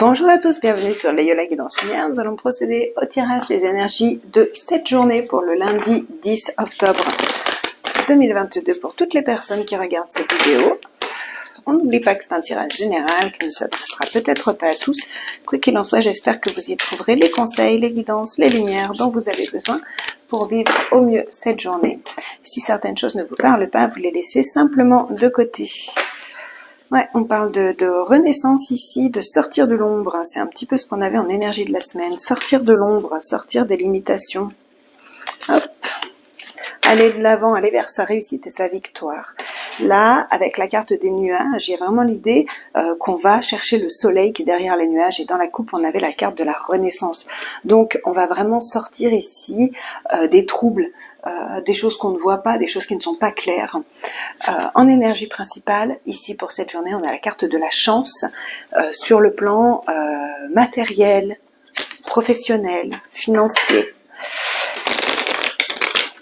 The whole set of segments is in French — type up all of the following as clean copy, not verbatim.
Bonjour à tous, bienvenue sur Layola Guidance Lumière. Nous allons procéder au tirage des énergies de cette journée pour le lundi 10 octobre 2022 pour toutes les personnes qui regardent cette vidéo. On n'oublie pas que c'est un tirage général qui ne s'adressera peut-être pas à tous. Quoi qu'il en soit, j'espère que vous y trouverez les conseils, les guidances, les lumières dont vous avez besoin pour vivre au mieux cette journée. Si certaines choses ne vous parlent pas, vous les laissez simplement de côté. Ouais, on parle de renaissance ici, de sortir de l'ombre. C'est un petit peu ce qu'on avait en énergie de la semaine. Sortir de l'ombre, sortir des limitations. Hop. Aller de l'avant, aller vers sa réussite et sa victoire. Là, avec la carte des nuages, il y a vraiment l'idée qu'on va chercher le soleil qui est derrière les nuages. Et dans la coupe, on avait la carte de la renaissance. Donc, on va vraiment sortir ici des troubles. Des choses qu'on ne voit pas, des choses qui ne sont pas claires. En énergie principale, ici pour cette journée, on a la carte de la chance sur le plan matériel, professionnel, financier.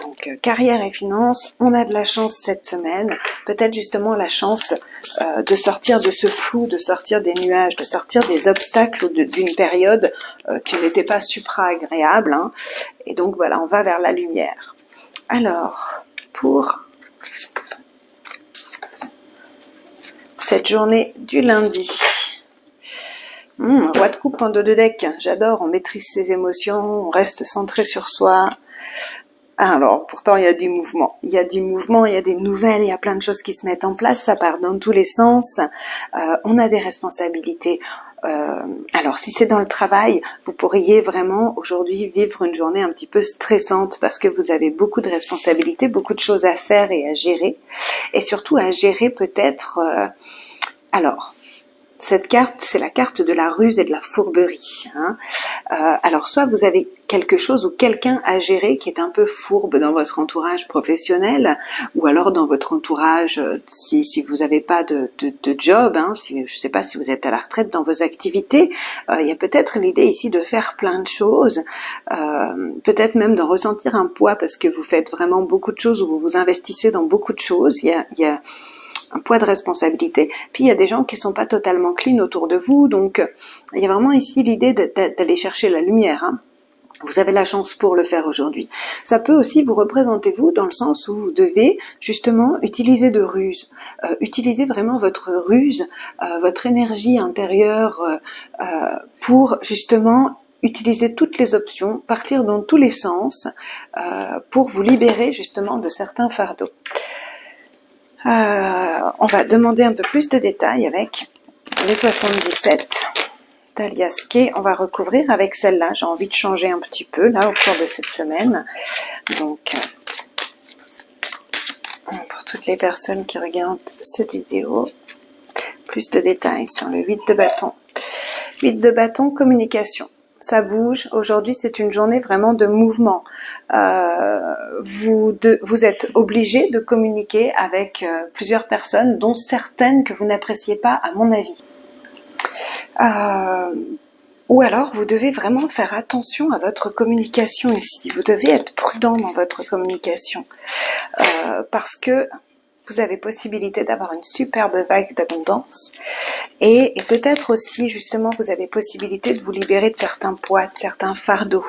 Donc carrière et finances, on a de la chance cette semaine, peut-être justement la chance de sortir de ce flou, de sortir des nuages, de sortir des obstacles d'une période qui n'était pas supra-agréable. Hein. Et donc voilà, on va vers la lumière. Alors, pour cette journée du lundi, roi de coupe en dos de deck, j'adore, on maîtrise ses émotions, on reste centré sur soi. Alors, pourtant, il y a du mouvement, il y a des nouvelles, il y a plein de choses qui se mettent en place, ça part dans tous les sens, on a des responsabilités. Alors si c'est dans le travail, vous pourriez vraiment aujourd'hui vivre une journée un petit peu stressante parce que vous avez beaucoup de responsabilités, beaucoup de choses à faire et à gérer, et surtout à gérer peut-être... Alors, cette carte, c'est la carte de la ruse et de la fourberie. Hein. Alors, soit vous avez quelque chose ou quelqu'un à gérer qui est un peu fourbe dans votre entourage professionnel, ou alors dans votre entourage, si vous n'avez pas de job, hein, je ne sais pas si vous êtes à la retraite dans vos activités, il y a peut-être l'idée ici de faire plein de choses, peut-être même d'en ressentir un poids parce que vous faites vraiment beaucoup de choses ou vous vous investissez dans beaucoup de choses. Il y a un poids de responsabilité. Puis il y a des gens qui sont pas totalement clean autour de vous, donc il y a vraiment ici l'idée d'aller chercher la lumière. Hein. Vous avez la chance pour le faire aujourd'hui. Ça peut aussi vous représenter vous dans le sens où vous devez justement utiliser de ruse, utiliser vraiment votre ruse, votre énergie intérieure pour justement utiliser toutes les options, partir dans tous les sens pour vous libérer justement de certains fardeaux. On va demander un peu plus de détails avec les 77 d'Alias Kay. On va recouvrir avec celle-là. J'ai envie de changer un petit peu là au cours de cette semaine. Donc, pour toutes les personnes qui regardent cette vidéo, plus de détails sur le 8 de bâton. 8 de bâton, communication. Ça bouge. Aujourd'hui, c'est une journée vraiment de mouvement. Vous êtes obligé de communiquer avec plusieurs personnes, dont certaines que vous n'appréciez pas, à mon avis. Ou alors, vous devez vraiment faire attention à votre communication ici. Vous devez être prudent dans votre communication. Parce que vous avez possibilité d'avoir une superbe vague d'abondance et peut-être aussi justement vous avez possibilité de vous libérer de certains poids, de certains fardeaux.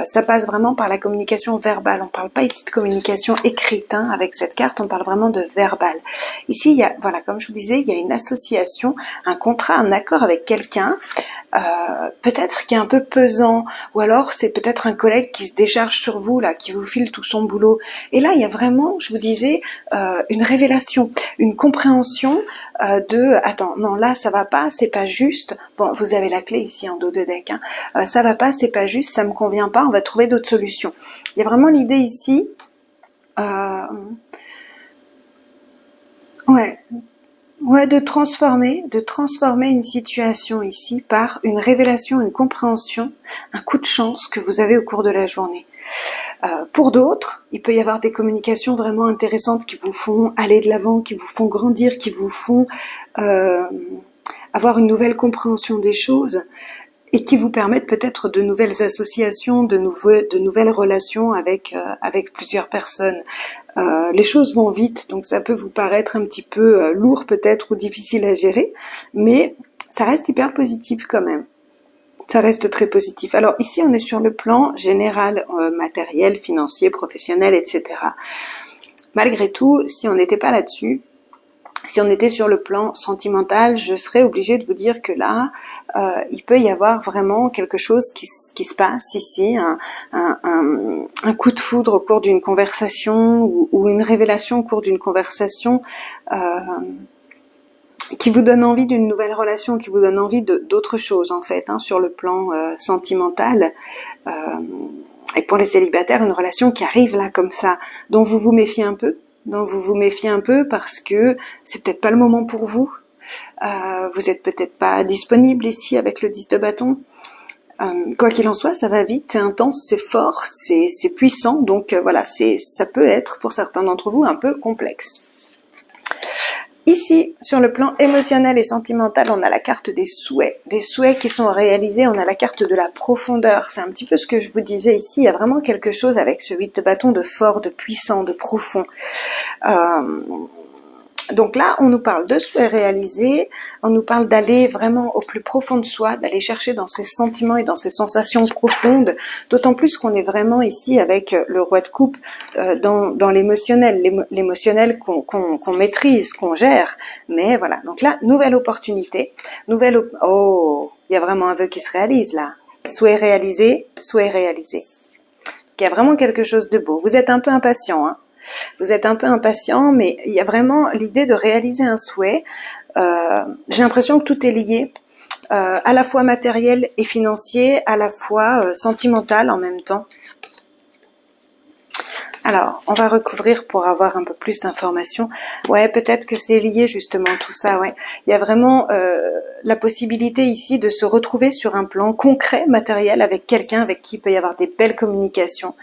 Ça passe vraiment par la communication verbale. On parle pas ici de communication écrite hein, avec cette carte, on parle vraiment de verbal. Ici, il y a, voilà, comme je vous disais, il y a une association, un contrat, un accord avec quelqu'un, peut-être qui est un peu pesant, ou alors c'est peut-être un collègue qui se décharge sur vous, là, qui vous file tout son boulot. Et là, il y a vraiment, je vous disais, une révélation, une compréhension attends, non, là, ça va pas, c'est pas juste. Bon, vous avez la clé ici en dos de deck. Hein. Ça va pas, c'est pas juste, ça me convient pas, on va trouver d'autres solutions. Il y a vraiment l'idée ici... Ouais, de transformer une situation ici par une révélation, une compréhension, un coup de chance que vous avez au cours de la journée. Pour d'autres, il peut y avoir des communications vraiment intéressantes qui vous font aller de l'avant, qui vous font grandir, qui vous font avoir une nouvelle compréhension des choses et qui vous permettent peut-être de nouvelles associations, de nouvelles relations avec plusieurs personnes. Les choses vont vite, donc ça peut vous paraître un petit peu lourd peut-être ou difficile à gérer, mais ça reste hyper positif quand même. Ça reste très positif. Alors ici, on est sur le plan général, matériel, financier, professionnel, etc. Malgré tout, si on n'était pas là-dessus, si on était sur le plan sentimental, je serais obligée de vous dire que là, il peut y avoir vraiment quelque chose qui se passe ici, un coup de foudre au cours d'une conversation ou une révélation au cours d'une conversation qui vous donne envie d'une nouvelle relation, qui vous donne envie d'autre chose en fait, sur le plan sentimental. Et pour les célibataires, une relation qui arrive là comme ça, dont vous vous méfiez un peu, parce que c'est peut-être pas le moment pour vous. Vous êtes peut-être pas disponible ici avec le 10 de bâton. Quoi qu'il en soit, ça va vite, c'est intense, c'est fort, c'est puissant. Donc voilà, ça peut être pour certains d'entre vous un peu complexe. Ici, sur le plan émotionnel et sentimental, on a la carte des souhaits qui sont réalisés, on a la carte de la profondeur. C'est un petit peu ce que je vous disais ici, il y a vraiment quelque chose avec ce 8 de bâton de fort, de puissant, de profond. Donc là, on nous parle de souhaits réalisés, on nous parle d'aller vraiment au plus profond de soi, d'aller chercher dans ses sentiments et dans ses sensations profondes, d'autant plus qu'on est vraiment ici avec le roi de coupe dans l'émotionnel qu'on maîtrise, qu'on gère. Mais voilà, donc là, nouvelle opportunité, oh, il y a vraiment un vœu qui se réalise là. Souhait réalisé, souhait réalisé. Il y a vraiment quelque chose de beau. Vous êtes un peu impatient, Vous êtes un peu impatient, mais il y a vraiment l'idée de réaliser un souhait. J'ai l'impression que tout est lié, à la fois matériel et financier, à la fois sentimental en même temps. Alors, on va recouvrir pour avoir un peu plus d'informations. Ouais, peut-être que c'est lié justement tout ça, ouais. Il y a vraiment la possibilité ici de se retrouver sur un plan concret, matériel, avec quelqu'un avec qui il peut y avoir des belles communications.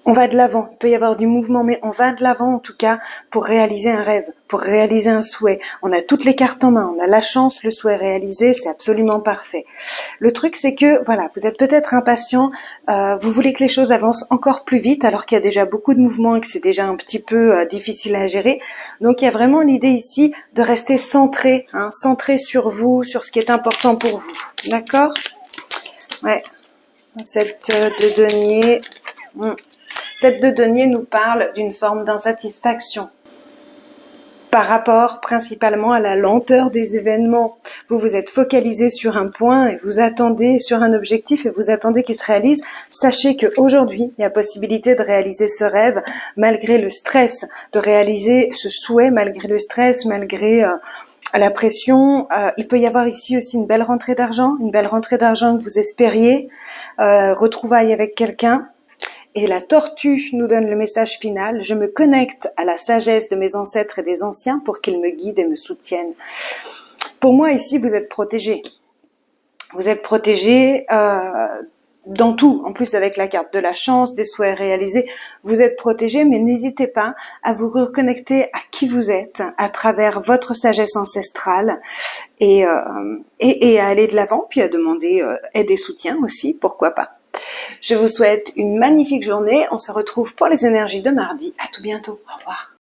On va de l'avant, il peut y avoir du mouvement, mais on va de l'avant en tout cas pour réaliser un rêve, pour réaliser un souhait. On a toutes les cartes en main, on a la chance, le souhait réalisé, c'est absolument parfait. Le truc c'est que, voilà, vous êtes peut-être impatient, vous voulez que les choses avancent encore plus vite alors qu'il y a déjà beaucoup de mouvements et que c'est déjà un petit peu difficile à gérer. Donc il y a vraiment l'idée ici de rester centré, centré sur vous, sur ce qui est important pour vous. D'accord ? Ouais, cette de denier... Cette de denier nous parle d'une forme d'insatisfaction par rapport principalement à la lenteur des événements. Vous vous êtes focalisé sur un point et vous attendez sur un objectif et vous attendez qu'il se réalise. Sachez qu'aujourd'hui, il y a possibilité de réaliser ce rêve malgré le stress, de réaliser ce souhait malgré le stress, malgré la pression. Il peut y avoir ici aussi une belle rentrée d'argent que vous espériez, retrouvailles avec quelqu'un. Et la tortue nous donne le message final. Je me connecte à la sagesse de mes ancêtres et des anciens pour qu'ils me guident et me soutiennent. Pour moi, ici, vous êtes protégés. Vous êtes protégés dans tout. En plus, avec la carte de la chance, des souhaits réalisés, vous êtes protégés, mais n'hésitez pas à vous reconnecter à qui vous êtes à travers votre sagesse ancestrale et à aller de l'avant, puis à demander aide et soutien aussi, pourquoi pas. Je vous souhaite une magnifique journée. On se retrouve pour les énergies de mardi. À tout bientôt. Au revoir.